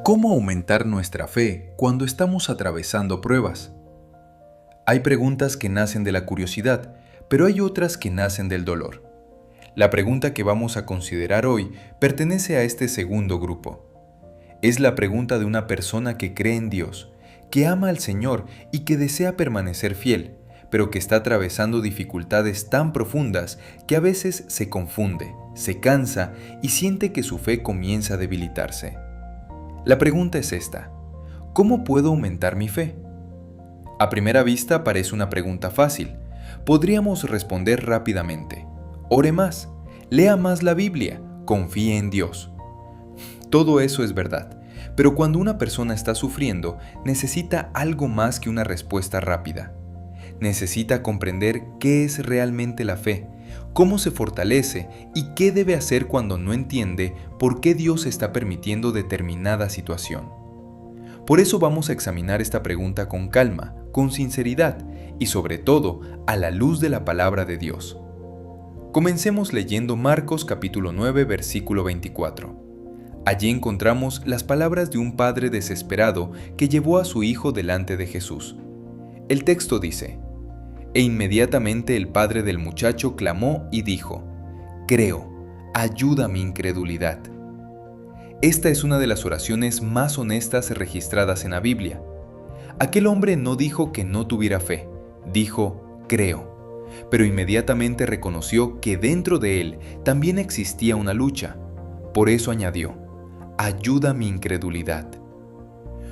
¿Cómo aumentar nuestra fe cuando estamos atravesando pruebas? Hay preguntas que nacen de la curiosidad, pero hay otras que nacen del dolor. La pregunta que vamos a considerar hoy pertenece a este segundo grupo. Es la pregunta de una persona que cree en Dios, que ama al Señor y que desea permanecer fiel, pero que está atravesando dificultades tan profundas que a veces se confunde, se cansa y siente que su fe comienza a debilitarse. La pregunta es esta: ¿cómo puedo aumentar mi fe? A primera vista parece una pregunta fácil. Podríamos responder rápidamente: ore más, lea más la Biblia, confíe en Dios. Todo eso es verdad, pero cuando una persona está sufriendo, necesita algo más que una respuesta rápida. Necesita comprender qué es realmente la fe, cómo se fortalece y qué debe hacer cuando no entiende por qué Dios está permitiendo determinada situación. Por eso vamos a examinar esta pregunta con calma, con sinceridad y sobre todo a la luz de la palabra de Dios. Comencemos leyendo Marcos capítulo 9 versículo 24. Allí encontramos las palabras de un padre desesperado que llevó a su hijo delante de Jesús. El texto dice: E inmediatamente el padre del muchacho clamó y dijo: Creo, ayuda mi incredulidad. Esta es una de las oraciones más honestas registradas en la Biblia. Aquel hombre no dijo que no tuviera fe, dijo: creo, pero inmediatamente reconoció que dentro de él también existía una lucha. Por eso añadió: ayuda mi incredulidad.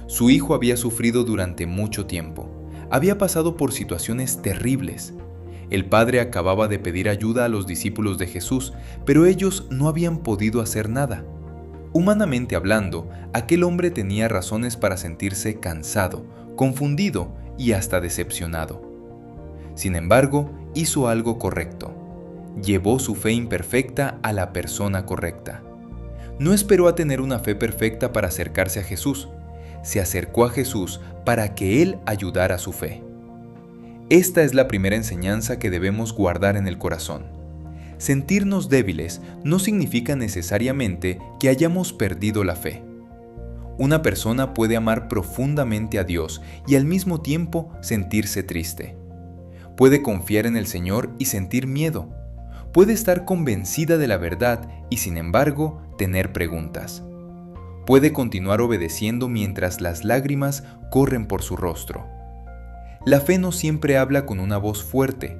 Su hijo había sufrido durante mucho tiempo. Había pasado por situaciones terribles. El padre acababa de pedir ayuda a los discípulos de Jesús, pero ellos no habían podido hacer nada. Humanamente hablando, aquel hombre tenía razones para sentirse cansado, confundido y hasta decepcionado. Sin embargo, hizo algo correcto. Llevó su fe imperfecta a la persona correcta. No esperó a tener una fe perfecta para acercarse a Jesús. Se acercó a Jesús para que Él ayudara a su fe. Esta es la primera enseñanza que debemos guardar en el corazón. Sentirnos débiles no significa necesariamente que hayamos perdido la fe. Una persona puede amar profundamente a Dios y al mismo tiempo sentirse triste. Puede confiar en el Señor y sentir miedo. Puede estar convencida de la verdad y sin embargo tener preguntas. Puede continuar obedeciendo mientras las lágrimas corren por su rostro. La fe no siempre habla con una voz fuerte.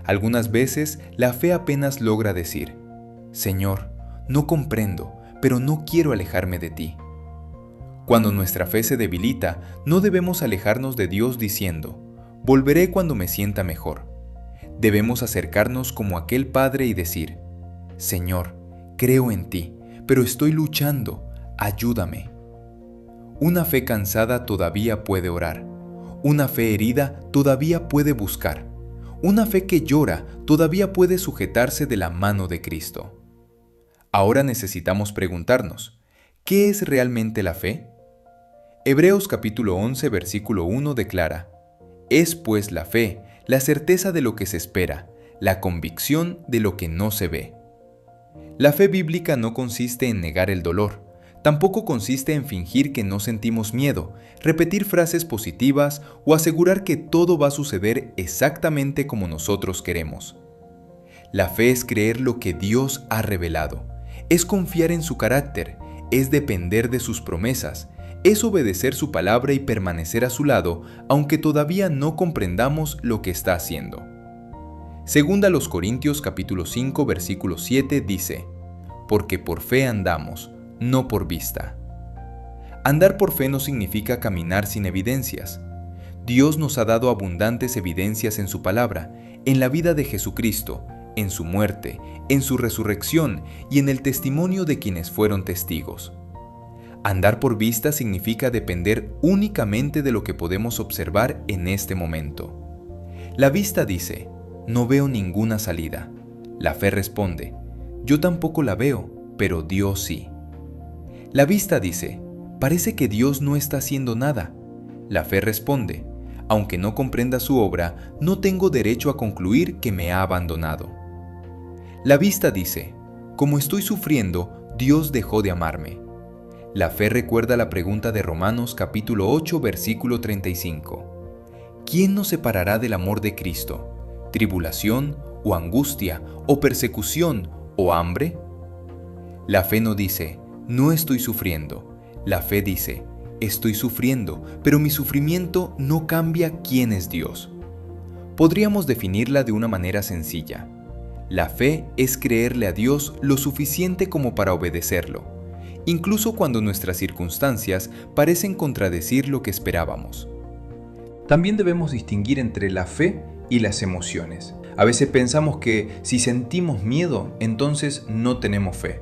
Algunas veces la fe apenas logra decir: Señor, no comprendo, pero no quiero alejarme de ti. Cuando nuestra fe se debilita, no debemos alejarnos de Dios diciendo: volveré cuando me sienta mejor. Debemos acercarnos como aquel padre y decir: Señor, creo en ti, pero estoy luchando. Ayúdame. Una fe cansada todavía puede orar. Una fe herida todavía puede buscar. Una fe que llora todavía puede sujetarse de la mano de Cristo. Ahora necesitamos preguntarnos: ¿qué es realmente la fe? Hebreos capítulo 11 versículo 1 declara: Es pues la fe, la certeza de lo que se espera, la convicción de lo que no se ve. La fe bíblica no consiste en negar el dolor. Tampoco consiste en fingir que no sentimos miedo, repetir frases positivas o asegurar que todo va a suceder exactamente como nosotros queremos. La fe es creer lo que Dios ha revelado, es confiar en su carácter, es depender de sus promesas, es obedecer su palabra y permanecer a su lado, aunque todavía no comprendamos lo que está haciendo. Segunda a los Corintios capítulo 5 versículo 7 dice: Porque por fe andamos, no por vista. Andar por fe no significa caminar sin evidencias. Dios nos ha dado abundantes evidencias en su palabra, en la vida de Jesucristo, en su muerte, en su resurrección y en el testimonio de quienes fueron testigos. Andar por vista significa depender únicamente de lo que podemos observar en este momento. La vista dice: no veo ninguna salida. La fe responde: yo tampoco la veo, pero Dios sí. La vista dice: parece que Dios no está haciendo nada. La fe responde: aunque no comprenda su obra, no tengo derecho a concluir que me ha abandonado. La vista dice, como estoy sufriendo, Dios dejó de amarme. La fe recuerda la pregunta de Romanos capítulo 8, versículo 35. ¿Quién nos separará del amor de Cristo? ¿Tribulación, o angustia, o persecución, o hambre? La fe no dice, no estoy sufriendo. La fe dice, estoy sufriendo, pero mi sufrimiento no cambia quién es Dios. Podríamos definirla de una manera sencilla. La fe es creerle a Dios lo suficiente como para obedecerlo, incluso cuando nuestras circunstancias parecen contradecir lo que esperábamos. También debemos distinguir entre la fe y las emociones. A veces pensamos que si sentimos miedo, entonces no tenemos fe.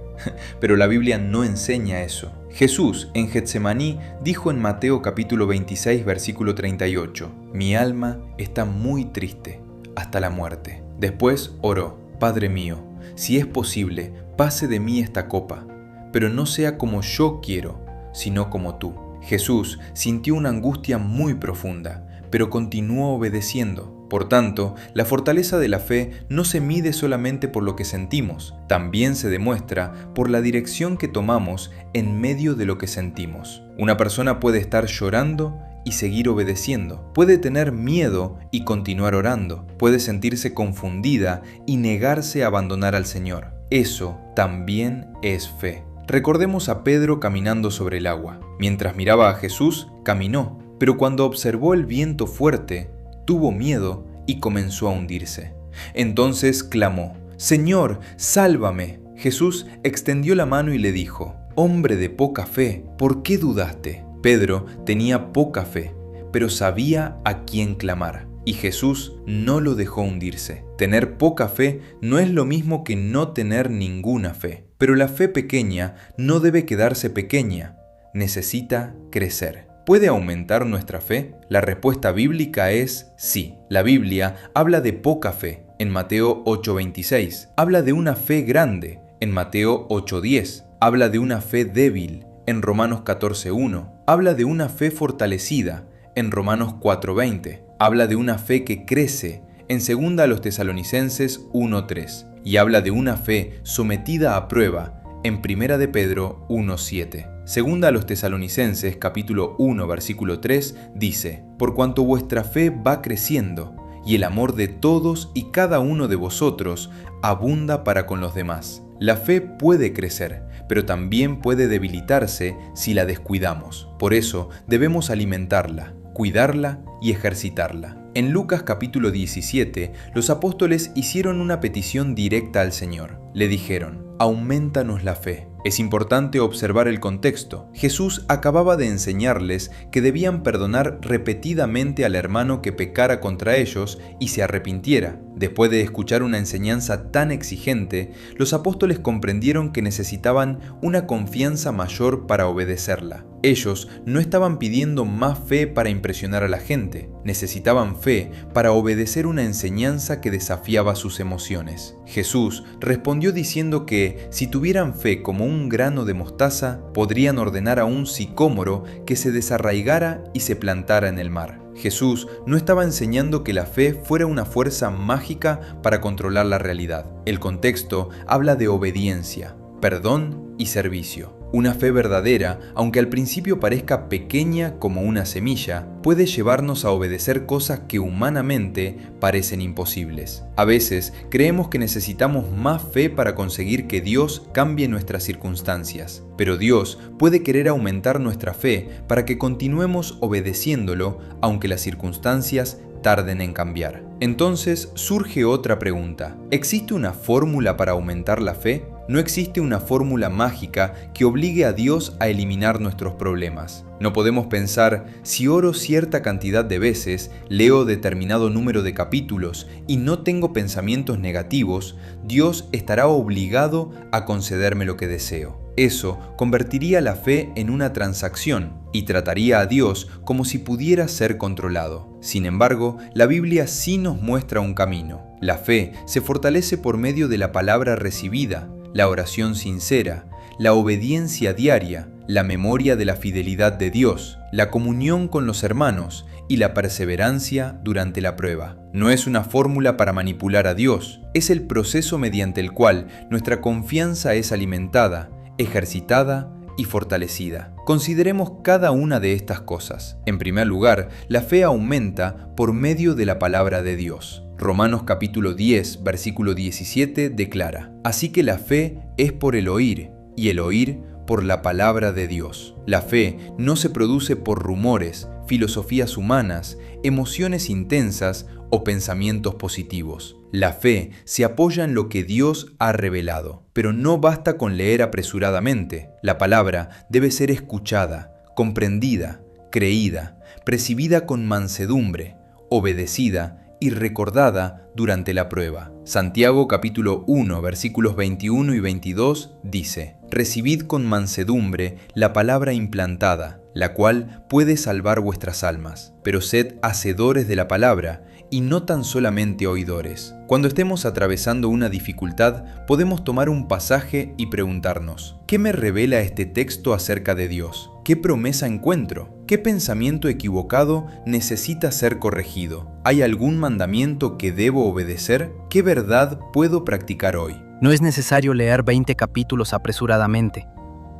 Pero la Biblia no enseña eso. Jesús en Getsemaní dijo en Mateo capítulo 26, versículo 38, «Mi alma está muy triste, hasta la muerte». Después oró, «Padre mío, si es posible, pase de mí esta copa, pero no sea como yo quiero, sino como tú». Jesús sintió una angustia muy profunda, pero continuó obedeciendo. Por tanto, la fortaleza de la fe no se mide solamente por lo que sentimos, también se demuestra por la dirección que tomamos en medio de lo que sentimos. Una persona puede estar llorando y seguir obedeciendo, puede tener miedo y continuar orando, puede sentirse confundida y negarse a abandonar al Señor. Eso también es fe. Recordemos a Pedro caminando sobre el agua. Mientras miraba a Jesús, caminó, pero cuando observó el viento fuerte, tuvo miedo y comenzó a hundirse. Entonces clamó, «Señor, sálvame». Jesús extendió la mano y le dijo, «Hombre de poca fe, ¿por qué dudaste?». Pedro tenía poca fe, pero sabía a quién clamar, y Jesús no lo dejó hundirse. Tener poca fe no es lo mismo que no tener ninguna fe, pero la fe pequeña no debe quedarse pequeña, necesita crecer. ¿Puede aumentar nuestra fe? La respuesta bíblica es sí. La Biblia habla de poca fe en Mateo 8:26. Habla de una fe grande en Mateo 8:10. Habla de una fe débil en Romanos 14:1. Habla de una fe fortalecida en Romanos 4:20. Habla de una fe que crece en 2 Tesalonicenses 1:3. Y habla de una fe sometida a prueba en 1 de Pedro 1:7. Segunda a los Tesalonicenses capítulo 1 versículo 3 dice, «Por cuanto vuestra fe va creciendo, y el amor de todos y cada uno de vosotros abunda para con los demás». La fe puede crecer, pero también puede debilitarse si la descuidamos. Por eso debemos alimentarla, cuidarla y ejercitarla. En Lucas capítulo 17, los apóstoles hicieron una petición directa al Señor. Le dijeron, «Aumentanos la fe». Es importante observar el contexto. Jesús acababa de enseñarles que debían perdonar repetidamente al hermano que pecara contra ellos y se arrepintiera. Después de escuchar una enseñanza tan exigente, los apóstoles comprendieron que necesitaban una confianza mayor para obedecerla. Ellos no estaban pidiendo más fe para impresionar a la gente, necesitaban fe para obedecer una enseñanza que desafiaba sus emociones. Jesús respondió diciendo que si tuvieran fe como un grano de mostaza, podrían ordenar a un sicómoro que se desarraigara y se plantara en el mar. Jesús no estaba enseñando que la fe fuera una fuerza mágica para controlar la realidad. El contexto habla de obediencia, perdón y servicio. Una fe verdadera, aunque al principio parezca pequeña como una semilla, puede llevarnos a obedecer cosas que humanamente parecen imposibles. A veces creemos que necesitamos más fe para conseguir que Dios cambie nuestras circunstancias, pero Dios puede querer aumentar nuestra fe para que continuemos obedeciéndolo aunque las circunstancias tarden en cambiar. Entonces surge otra pregunta. ¿Existe una fórmula para aumentar la fe? No existe una fórmula mágica que obligue a Dios a eliminar nuestros problemas. No podemos pensar, si oro cierta cantidad de veces, leo determinado número de capítulos y no tengo pensamientos negativos, Dios estará obligado a concederme lo que deseo. Eso convertiría la fe en una transacción y trataría a Dios como si pudiera ser controlado. Sin embargo, la Biblia sí nos muestra un camino. La fe se fortalece por medio de la palabra recibida, la oración sincera, la obediencia diaria, la memoria de la fidelidad de Dios, la comunión con los hermanos y la perseverancia durante la prueba. No es una fórmula para manipular a Dios, es el proceso mediante el cual nuestra confianza es alimentada, ejercitada y fortalecida. Consideremos cada una de estas cosas. En primer lugar, la fe aumenta por medio de la palabra de Dios. Romanos capítulo 10, versículo 17 declara: así que la fe es por el oír, y el oír por la palabra de Dios. La fe no se produce por rumores, filosofías humanas, emociones intensas o pensamientos positivos. La fe se apoya en lo que Dios ha revelado, pero no basta con leer apresuradamente. La palabra debe ser escuchada, comprendida, creída, percibida con mansedumbre, obedecida y recordada durante la prueba. Santiago capítulo 1 versículos 21 y 22 dice: recibid con mansedumbre la palabra implantada, la cual puede salvar vuestras almas, pero sed hacedores de la palabra y no tan solamente oidores. Cuando estemos atravesando una dificultad, podemos tomar un pasaje y preguntarnos: ¿qué me revela este texto acerca de Dios? ¿Qué promesa encuentro? ¿Qué pensamiento equivocado necesita ser corregido? ¿Hay algún mandamiento que debo obedecer? ¿Qué verdad puedo practicar hoy? No es necesario leer 20 capítulos apresuradamente.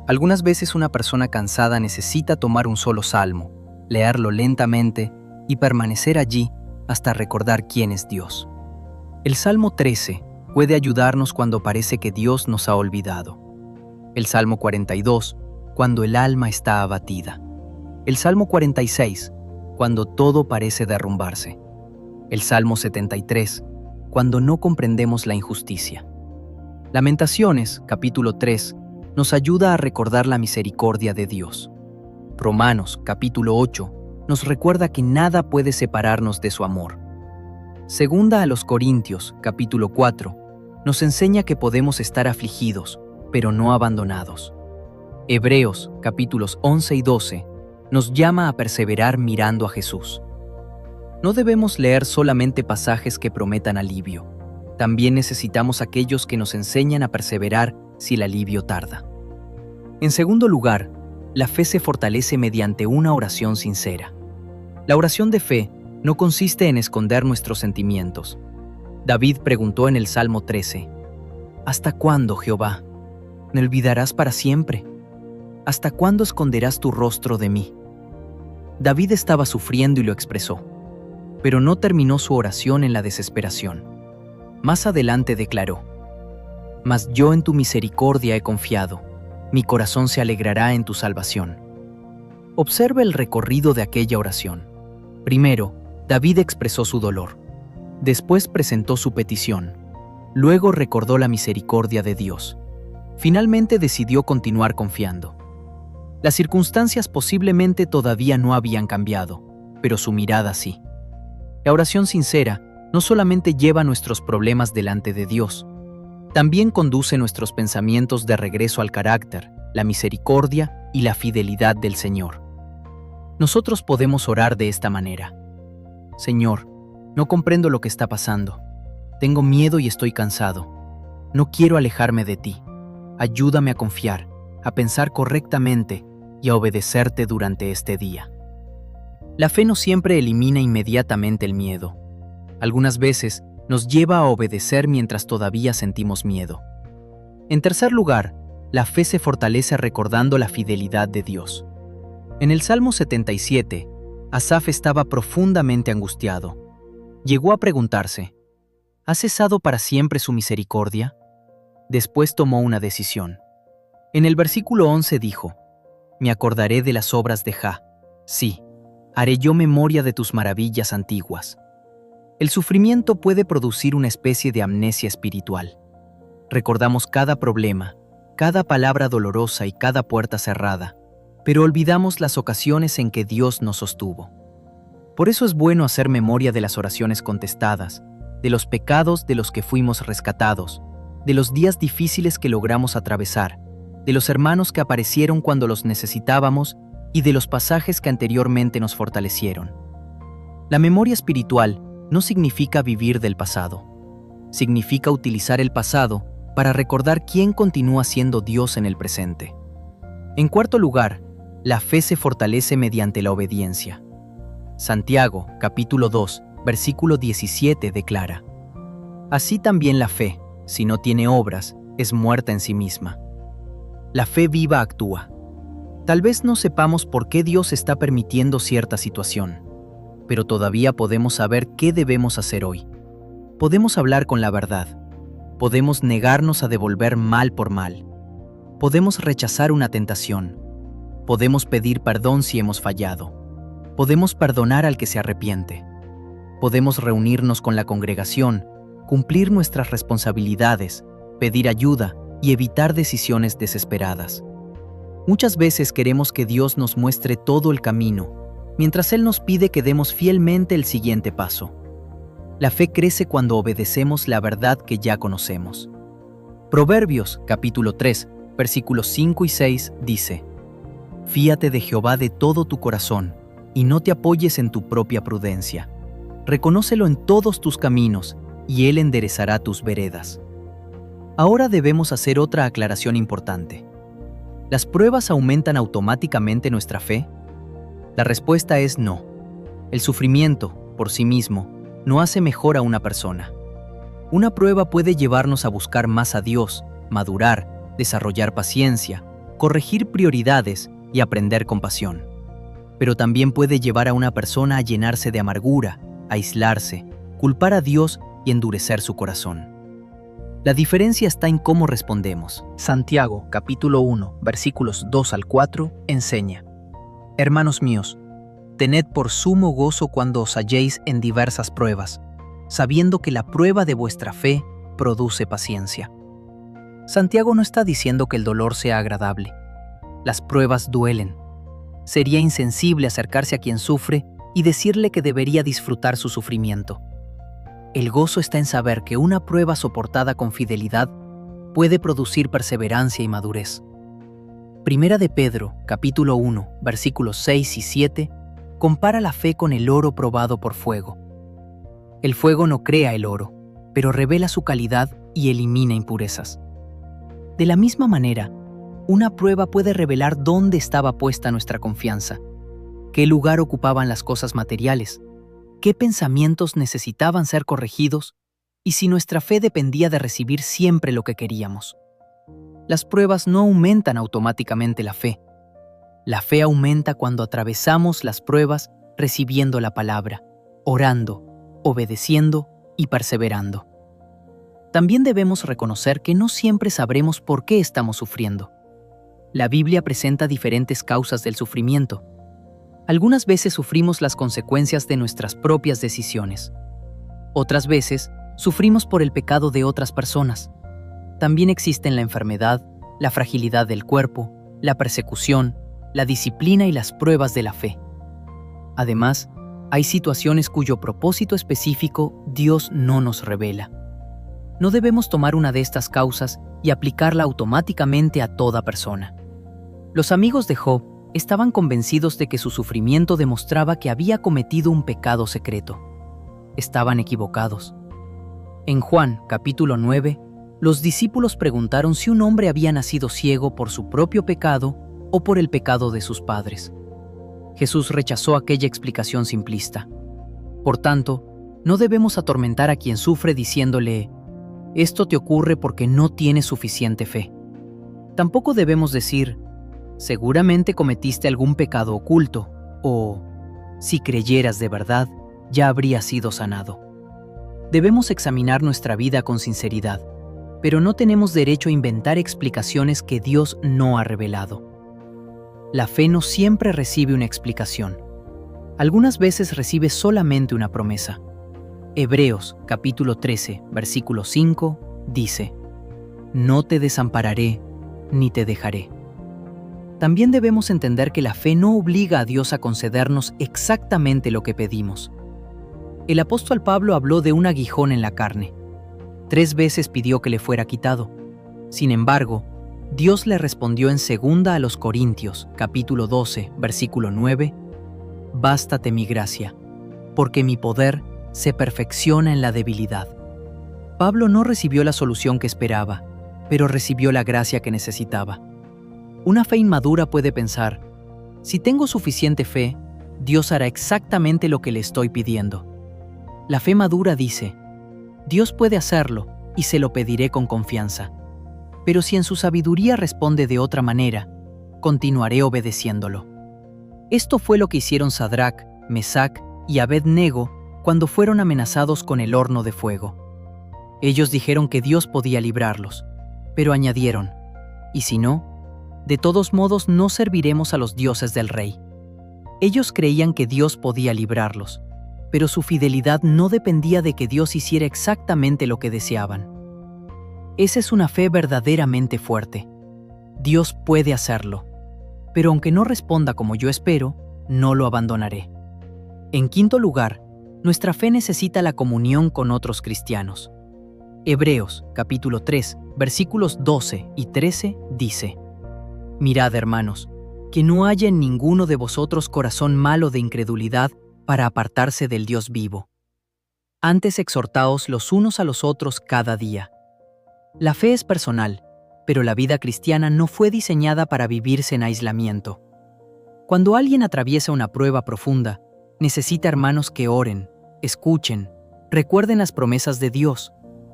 Algunas veces una persona cansada necesita tomar un solo salmo, leerlo lentamente y permanecer allí hasta recordar quién es Dios. El Salmo 13 puede ayudarnos cuando parece que Dios nos ha olvidado. El Salmo 42, cuando el alma está abatida. El Salmo 46, cuando todo parece derrumbarse. El Salmo 73, cuando no comprendemos la injusticia. Lamentaciones, capítulo 3, nos ayuda a recordar la misericordia de Dios. Romanos, capítulo 8, nos recuerda que nada puede separarnos de su amor. Segunda a los Corintios, capítulo 4, nos enseña que podemos estar afligidos, pero no abandonados. Hebreos, capítulos 11 y 12, nos llama a perseverar mirando a Jesús. No debemos leer solamente pasajes que prometan alivio. También necesitamos aquellos que nos enseñan a perseverar si el alivio tarda. En segundo lugar, la fe se fortalece mediante una oración sincera. La oración de fe no consiste en esconder nuestros sentimientos. David preguntó en el Salmo 13: ¿hasta cuándo, Jehová? ¿Me olvidarás para siempre? ¿Hasta cuándo esconderás tu rostro de mí? David estaba sufriendo y lo expresó, pero no terminó su oración en la desesperación. Más adelante declaró: mas yo en tu misericordia he confiado, mi corazón se alegrará en tu salvación. Observa el recorrido de aquella oración. Primero, David expresó su dolor. Después presentó su petición. Luego recordó la misericordia de Dios. Finalmente decidió continuar confiando. Las circunstancias posiblemente todavía no habían cambiado, pero su mirada sí. La oración sincera no solamente lleva nuestros problemas delante de Dios, también conduce nuestros pensamientos de regreso al carácter, la misericordia y la fidelidad del Señor. Nosotros podemos orar de esta manera: Señor, no comprendo lo que está pasando. Tengo miedo y estoy cansado. No quiero alejarme de ti. Ayúdame a confiar, a pensar correctamente y a obedecerte durante este día. La fe no siempre elimina inmediatamente el miedo. Algunas veces nos lleva a obedecer mientras todavía sentimos miedo. En tercer lugar, la fe se fortalece recordando la fidelidad de Dios. En el Salmo 77, Asaf estaba profundamente angustiado. Llegó a preguntarse: ¿ha cesado para siempre su misericordia? Después tomó una decisión. En el versículo 11 dijo: me acordaré de las obras de Jah. Sí, haré yo memoria de tus maravillas antiguas. El sufrimiento puede producir una especie de amnesia espiritual. Recordamos cada problema, cada palabra dolorosa y cada puerta cerrada, pero olvidamos las ocasiones en que Dios nos sostuvo. Por eso es bueno hacer memoria de las oraciones contestadas, de los pecados de los que fuimos rescatados, de los días difíciles que logramos atravesar, de los hermanos que aparecieron cuando los necesitábamos y de los pasajes que anteriormente nos fortalecieron. La memoria espiritual no significa vivir del pasado. Significa utilizar el pasado para recordar quién continúa siendo Dios en el presente. En cuarto lugar, la fe se fortalece mediante la obediencia. Santiago, capítulo 2, versículo 17 declara: Así también la fe, si no tiene obras, es muerta en sí misma. La fe viva actúa. Tal vez no sepamos por qué Dios está permitiendo cierta situación, pero todavía podemos saber qué debemos hacer hoy. Podemos hablar con la verdad. Podemos negarnos a devolver mal por mal. Podemos rechazar una tentación. Podemos pedir perdón si hemos fallado. Podemos perdonar al que se arrepiente. Podemos reunirnos con la congregación, cumplir nuestras responsabilidades, pedir ayuda y evitar decisiones desesperadas. Muchas veces queremos que Dios nos muestre todo el camino, mientras Él nos pide que demos fielmente el siguiente paso. La fe crece cuando obedecemos la verdad que ya conocemos. Proverbios, capítulo 3, versículos 5 y 6 dice: Fíate de Jehová de todo tu corazón, y no te apoyes en tu propia prudencia. Reconócelo en todos tus caminos, y Él enderezará tus veredas. Ahora debemos hacer otra aclaración importante. ¿Las pruebas aumentan automáticamente nuestra fe? La respuesta es no. El sufrimiento, por sí mismo, no hace mejor a una persona. Una prueba puede llevarnos a buscar más a Dios, madurar, desarrollar paciencia, corregir prioridades y aprender compasión. Pero también puede llevar a una persona a llenarse de amargura, aislarse, culpar a Dios y endurecer su corazón. La diferencia está en cómo respondemos. Santiago, capítulo 1, versículos 2 al 4, enseña: Hermanos míos, tened por sumo gozo cuando os halléis en diversas pruebas, sabiendo que la prueba de vuestra fe produce paciencia. Santiago no está diciendo que el dolor sea agradable. Las pruebas duelen. Sería insensible acercarse a quien sufre y decirle que debería disfrutar su sufrimiento. El gozo está en saber que una prueba soportada con fidelidad puede producir perseverancia y madurez. Primera de Pedro, capítulo 1, versículos 6 y 7, compara la fe con el oro probado por fuego. El fuego no crea el oro, pero revela su calidad y elimina impurezas. De la misma manera, una prueba puede revelar dónde estaba puesta nuestra confianza, qué lugar ocupaban las cosas materiales, qué pensamientos necesitaban ser corregidos y si nuestra fe dependía de recibir siempre lo que queríamos. Las pruebas no aumentan automáticamente la fe. La fe aumenta cuando atravesamos las pruebas recibiendo la palabra, orando, obedeciendo y perseverando. También debemos reconocer que no siempre sabremos por qué estamos sufriendo. La Biblia presenta diferentes causas del sufrimiento. Algunas veces sufrimos las consecuencias de nuestras propias decisiones. Otras veces sufrimos por el pecado de otras personas. También existen la enfermedad, la fragilidad del cuerpo, la persecución, la disciplina y las pruebas de la fe. Además, hay situaciones cuyo propósito específico Dios no nos revela. No debemos tomar una de estas causas y aplicarla automáticamente a toda persona. Los amigos de Job estaban convencidos de que su sufrimiento demostraba que había cometido un pecado secreto. Estaban equivocados. En Juan, capítulo 9, los discípulos preguntaron si un hombre había nacido ciego por su propio pecado o por el pecado de sus padres. Jesús rechazó aquella explicación simplista. Por tanto, no debemos atormentar a quien sufre diciéndole: esto te ocurre porque no tienes suficiente fe. Tampoco debemos decir: seguramente cometiste algún pecado oculto, o si creyeras de verdad, ya habrías sido sanado. Debemos examinar nuestra vida con sinceridad, pero no tenemos derecho a inventar explicaciones que Dios no ha revelado. La fe no siempre recibe una explicación. Algunas veces recibe solamente una promesa. Hebreos, capítulo 13, versículo 5, dice: no te desampararé, ni te dejaré. También debemos entender que la fe no obliga a Dios a concedernos exactamente lo que pedimos. El apóstol Pablo habló de un aguijón en la carne. 3 veces pidió que le fuera quitado. Sin embargo, Dios le respondió en 2 a los Corintios, capítulo 12, versículo 9, bástate mi gracia, porque mi poder se perfecciona en la debilidad. Pablo no recibió la solución que esperaba, pero recibió la gracia que necesitaba. Una fe inmadura puede pensar, si tengo suficiente fe, Dios hará exactamente lo que le estoy pidiendo. La fe madura dice, Dios puede hacerlo y se lo pediré con confianza. Pero si en su sabiduría responde de otra manera, continuaré obedeciéndolo. Esto fue lo que hicieron Sadrac, Mesac y Abed-Nego cuando fueron amenazados con el horno de fuego. Ellos dijeron que Dios podía librarlos, pero añadieron, y si no, de todos modos no serviremos a los dioses del rey. Ellos creían que Dios podía librarlos, pero su fidelidad no dependía de que Dios hiciera exactamente lo que deseaban. Esa es una fe verdaderamente fuerte. Dios puede hacerlo, pero aunque no responda como yo espero, no lo abandonaré. En quinto lugar, nuestra fe necesita la comunión con otros cristianos. Hebreos, capítulo 3, versículos 12 y 13 dice: Mirad, hermanos, que no haya en ninguno de vosotros corazón malo de incredulidad para apartarse del Dios vivo. Antes exhortaos los unos a los otros cada día. La fe es personal, pero la vida cristiana no fue diseñada para vivirse en aislamiento. Cuando alguien atraviesa una prueba profunda, necesita hermanos que oren, escuchen, recuerden las promesas de Dios,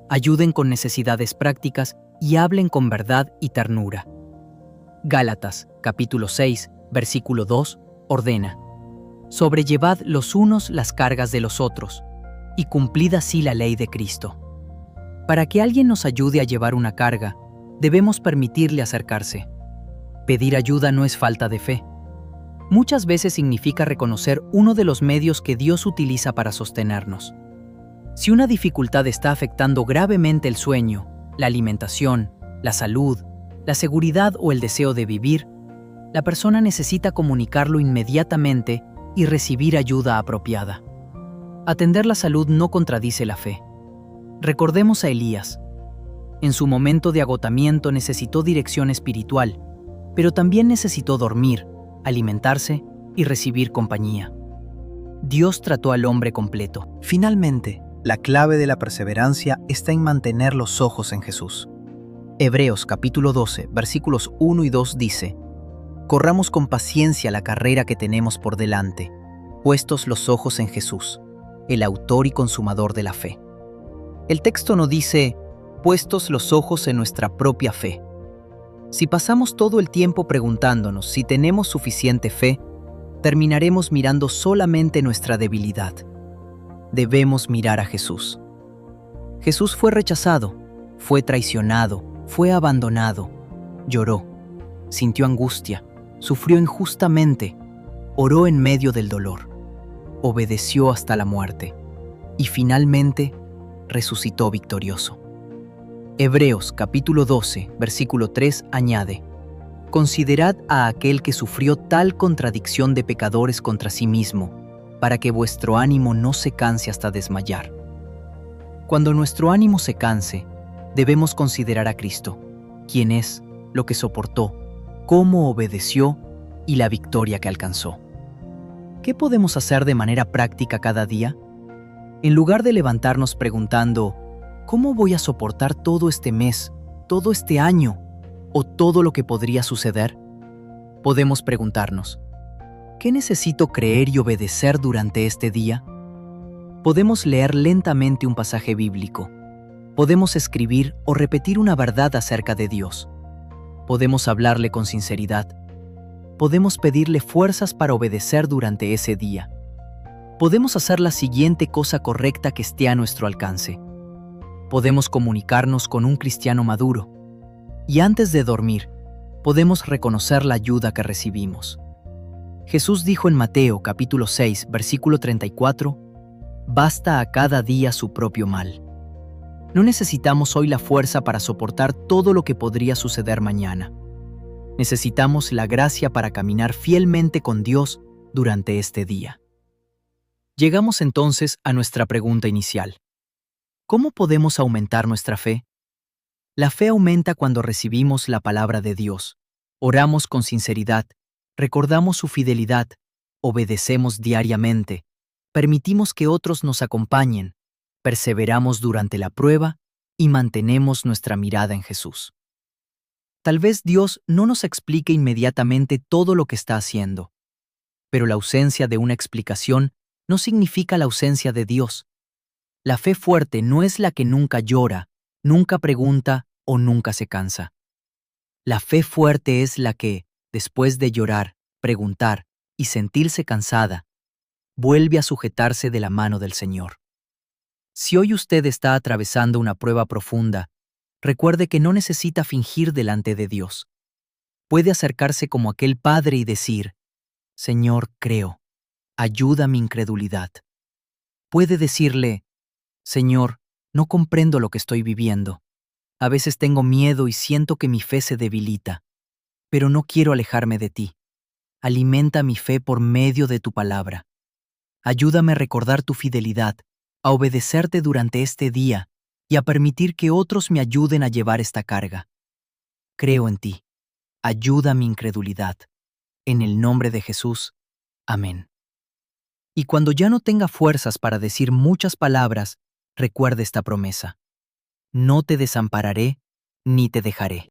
ayuden con necesidades prácticas y hablen con verdad y ternura. Gálatas, capítulo 6, versículo 2, ordena: Sobrellevad los unos las cargas de los otros, y cumplid así la ley de Cristo. Para que alguien nos ayude a llevar una carga, debemos permitirle acercarse. Pedir ayuda no es falta de fe. Muchas veces significa reconocer uno de los medios que Dios utiliza para sostenernos. Si una dificultad está afectando gravemente el sueño, la alimentación, la salud, la seguridad o el deseo de vivir, la persona necesita comunicarlo inmediatamente y recibir ayuda apropiada. Atender la salud no contradice la fe. Recordemos a Elías. En su momento de agotamiento necesitó dirección espiritual, pero también necesitó dormir, alimentarse y recibir compañía. Dios trató al hombre completo. Finalmente, la clave de la perseverancia está en mantener los ojos en Jesús. Hebreos capítulo 12, versículos 1 y 2 dice: Corramos con paciencia la carrera que tenemos por delante, puestos los ojos en Jesús, el autor y consumador de la fe. El texto no dice, puestos los ojos en nuestra propia fe. Si pasamos todo el tiempo preguntándonos si tenemos suficiente fe, terminaremos mirando solamente nuestra debilidad. Debemos mirar a Jesús. Jesús fue rechazado, fue traicionado, fue abandonado, lloró, sintió angustia, sufrió injustamente, oró en medio del dolor, obedeció hasta la muerte y finalmente resucitó victorioso. Hebreos capítulo 12, versículo 3 añade: Considerad a aquel que sufrió tal contradicción de pecadores contra sí mismo, para que vuestro ánimo no se canse hasta desmayar. Cuando nuestro ánimo se canse, debemos considerar a Cristo, quién es, lo que soportó, cómo obedeció y la victoria que alcanzó. ¿Qué podemos hacer de manera práctica cada día? En lugar de levantarnos preguntando, ¿cómo voy a soportar todo este mes, todo este año o todo lo que podría suceder? Podemos preguntarnos, ¿qué necesito creer y obedecer durante este día? Podemos leer lentamente un pasaje bíblico. Podemos escribir o repetir una verdad acerca de Dios. Podemos hablarle con sinceridad. Podemos pedirle fuerzas para obedecer durante ese día. Podemos hacer la siguiente cosa correcta que esté a nuestro alcance. Podemos comunicarnos con un cristiano maduro. Y antes de dormir, podemos reconocer la ayuda que recibimos. Jesús dijo en Mateo capítulo 6, versículo 34, «Basta a cada día su propio mal». No necesitamos hoy la fuerza para soportar todo lo que podría suceder mañana. Necesitamos la gracia para caminar fielmente con Dios durante este día. Llegamos entonces a nuestra pregunta inicial. ¿Cómo podemos aumentar nuestra fe? La fe aumenta cuando recibimos la palabra de Dios, oramos con sinceridad, recordamos su fidelidad, obedecemos diariamente, permitimos que otros nos acompañen, perseveramos durante la prueba y mantenemos nuestra mirada en Jesús. Tal vez Dios no nos explique inmediatamente todo lo que está haciendo, pero la ausencia de una explicación no significa la ausencia de Dios. La fe fuerte no es la que nunca llora, nunca pregunta o nunca se cansa. La fe fuerte es la que, después de llorar, preguntar y sentirse cansada, vuelve a sujetarse de la mano del Señor. Si hoy usted está atravesando una prueba profunda, recuerde que no necesita fingir delante de Dios. Puede acercarse como aquel padre y decir: Señor, creo, ayuda mi incredulidad. Puede decirle: Señor, no comprendo lo que estoy viviendo. A veces tengo miedo y siento que mi fe se debilita, pero no quiero alejarme de ti. Alimenta mi fe por medio de tu palabra. Ayúdame a recordar tu fidelidad, a obedecerte durante este día y a permitir que otros me ayuden a llevar esta carga. Creo en ti. Ayuda mi incredulidad. En el nombre de Jesús. Amén. Y cuando ya no tenga fuerzas para decir muchas palabras, recuerde esta promesa: no te desampararé ni te dejaré.